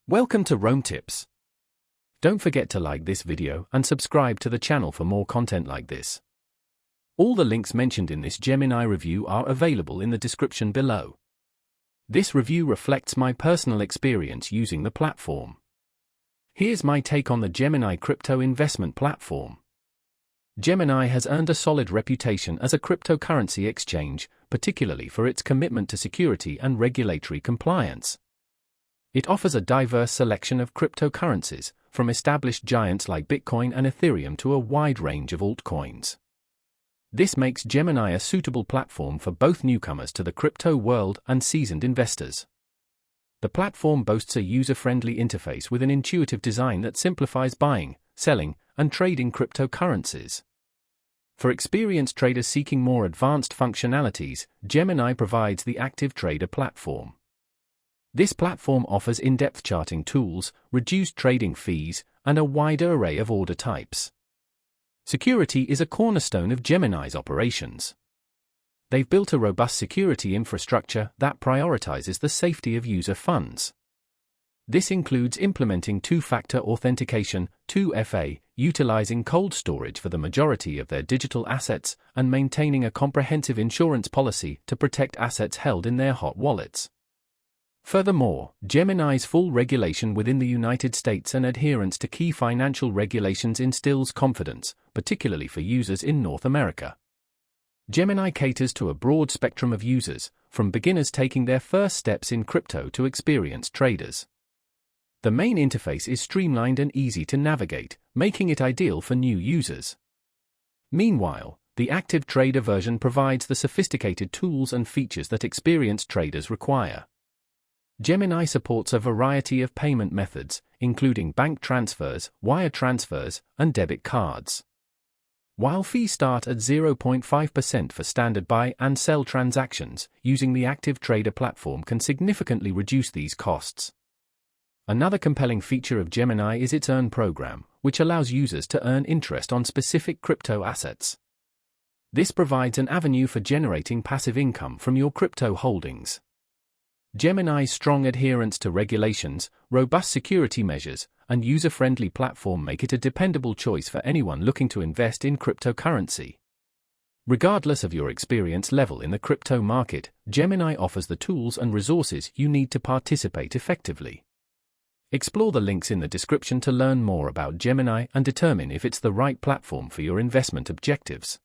Welcome to Rome Tips. Don't forget to like this video and subscribe to the channel for more content like this. All the links mentioned in this Gemini review are available in the description below. This review reflects my personal experience using the platform. Here's my take on the Gemini crypto investment platform. Gemini has earned a solid reputation as a cryptocurrency exchange, particularly for its commitment to security and regulatory compliance. It offers a diverse selection of cryptocurrencies, from established giants like Bitcoin and Ethereum to a wide range of altcoins. This makes Gemini a suitable platform for both newcomers to the crypto world and seasoned investors. The platform boasts a user-friendly interface with an intuitive design that simplifies buying, selling, and trading cryptocurrencies. For experienced traders seeking more advanced functionalities, Gemini provides the Active Trader platform. This platform offers in-depth charting tools, reduced trading fees, and a wider array of order types. Security is a cornerstone of Gemini's operations. They've built a robust security infrastructure that prioritizes the safety of user funds. This includes implementing two-factor authentication, 2FA, utilizing cold storage for the majority of their digital assets, and maintaining a comprehensive insurance policy to protect assets held in their hot wallets. Furthermore, Gemini's full regulation within the United States and adherence to key financial regulations instills confidence, particularly for users in North America. Gemini caters to a broad spectrum of users, from beginners taking their first steps in crypto to experienced traders. The main interface is streamlined and easy to navigate, making it ideal for new users. Meanwhile, the Active Trader version provides the sophisticated tools and features that experienced traders require. Gemini supports a variety of payment methods, including bank transfers, wire transfers, and debit cards. While fees start at 0.5% for standard buy and sell transactions, using the Active Trader platform can significantly reduce these costs. Another compelling feature of Gemini is its Earn program, which allows users to earn interest on specific crypto assets. This provides an avenue for generating passive income from your crypto holdings. Gemini's strong adherence to regulations, robust security measures, and user-friendly platform make it a dependable choice for anyone looking to invest in cryptocurrency. Regardless of your experience level in the crypto market, Gemini offers the tools and resources you need to participate effectively. Explore the links in the description to learn more about Gemini and determine if it's the right platform for your investment objectives.